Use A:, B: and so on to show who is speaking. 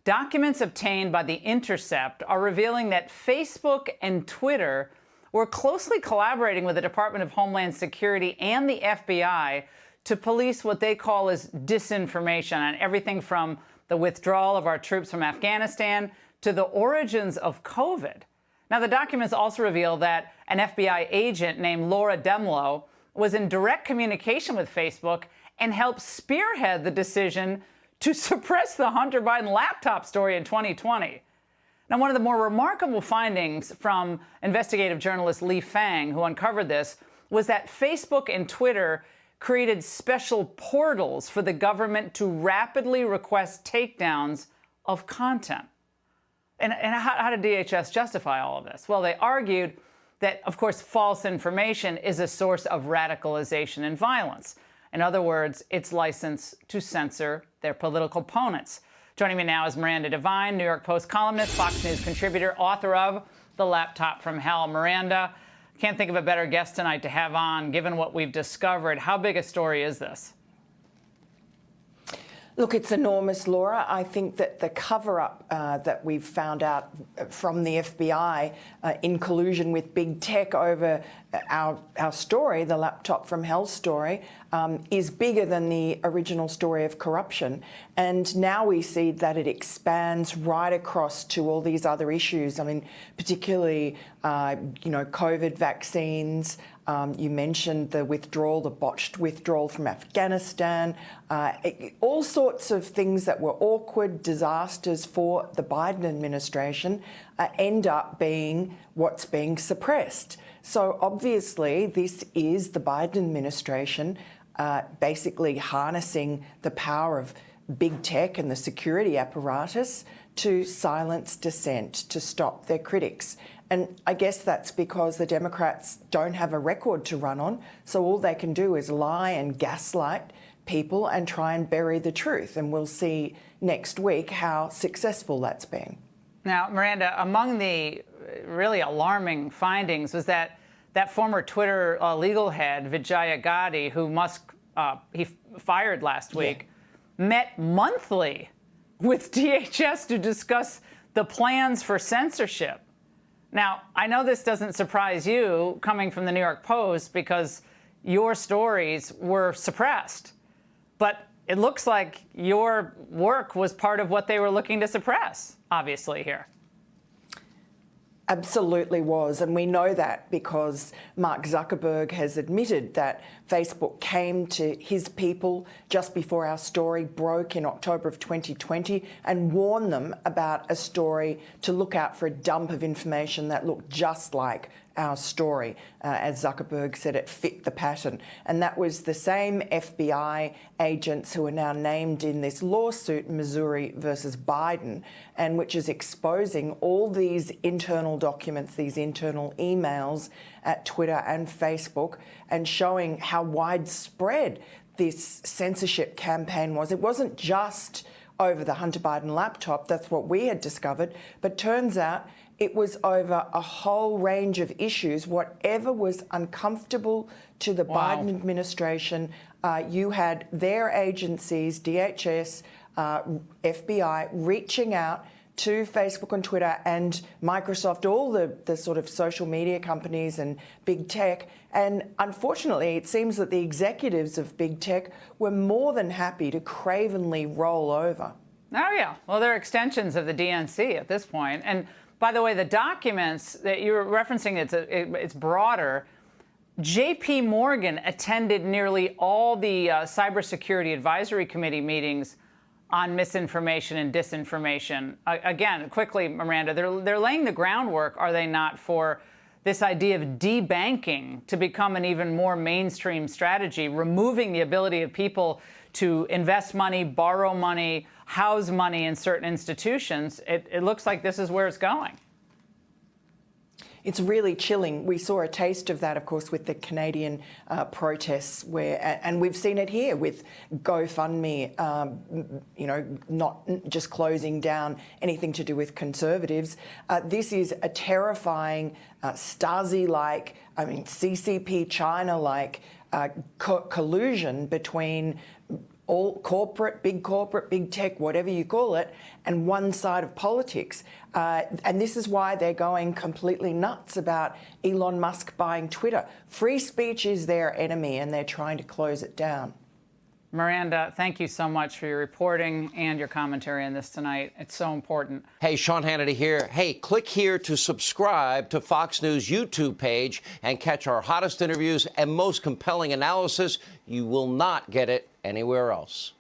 A: Documents obtained by The Intercept are revealing that Facebook and Twitter were closely collaborating with the Department of Homeland Security and the FBI to police what they call as disinformation on everything from the withdrawal of our troops from Afghanistan to the origins of COVID. Now, the documents also reveal that an FBI agent named Laura Demlow was in direct communication with Facebook and helped spearhead the decision to suppress the Hunter Biden laptop story in 2020. Now, one of the more remarkable findings from investigative journalist Lee Fang, who uncovered this, was that Facebook and Twitter created special portals for the government to rapidly request takedowns of content. And how did DHS justify all of this? Well, they argued that, of course, false information is a source of radicalization and violence. In other words, it's license to censor their political opponents. Joining me now is Miranda Devine, New York Post columnist, Fox News contributor, author of The Laptop from Hell. Miranda, can't think of a better guest tonight to have on, given what we've discovered. How big a story is this?
B: Look, it's enormous, Laura. I think that the cover-up that we've found out from the FBI in collusion with big tech over our story, the Laptop from Hell story, is bigger than the original story of corruption. And now we see that it expands right across to all these other issues. I mean, particularly, COVID vaccines. You mentioned the withdrawal, the botched withdrawal from Afghanistan, all sorts of things that were awkward disasters for the Biden administration end up being what's being suppressed. So obviously this is the Biden administration basically harnessing the power of big tech and the security apparatus to silence dissent, to stop their critics. And I guess that's because the Democrats don't have a record to run on, so all they can do is lie and gaslight people and try and bury the truth. And we'll see next week how successful that's been.
A: Now, Miranda, among the really alarming findings was that former Twitter legal head, Vijaya Gadde, who Musk he fired last week, met monthly with DHS to discuss the plans for censorship. Now, I know this doesn't surprise you coming from the New York Post because your stories were suppressed, but it looks like your work was part of what they were looking to suppress, obviously, here.
B: Absolutely was, and we know that because Mark Zuckerberg has admitted that Facebook came to his people just before our story broke in October of 2020 and warned them about a story to look out for a dump of information that looked just like our story. As Zuckerberg said, it fit the pattern. And that was the same FBI agents who are now named in this lawsuit, Missouri versus Biden, and which is exposing all these internal documents, these internal emails at Twitter and Facebook, and showing how widespread this censorship campaign was. It wasn't just over the Hunter Biden laptop, that's what we had discovered, but turns out it was over a whole range of issues. Whatever was uncomfortable to the Biden administration, you had their agencies, DHS, FBI, reaching out to Facebook and Twitter and Microsoft, all the sort of social media companies and big tech. And unfortunately, it seems that the executives of big tech were more than happy to cravenly roll over.
A: Oh, yeah. Well, they're extensions of the DNC at this point. And by the way, the documents that you're referencing, it's broader. J.P. Morgan attended nearly all the Cybersecurity Advisory Committee meetings on misinformation and disinformation. Again, quickly, Miranda, they're laying the groundwork, are they not, for this idea of debanking to become an even more mainstream strategy, removing the ability of people to invest money, borrow money, house money in certain institutions. It looks like this is where it's going.
B: It's really chilling. We saw a taste of that, of course, with the Canadian protests, and we've seen it here with GoFundMe, not just closing down anything to do with conservatives. This is a terrifying Stasi-like, CCP China-like collusion between all corporate, big tech, whatever you call it, and one side of politics. And this is why they're going completely nuts about Elon Musk buying Twitter. Free speech is their enemy, and they're trying to close it down.
A: Miranda, thank you so much for your reporting and your commentary on this tonight. It's so important.
C: Hey, Sean Hannity here. Hey, click here to subscribe to Fox News YouTube page and catch our hottest interviews and most compelling analysis. You will not get it anywhere else.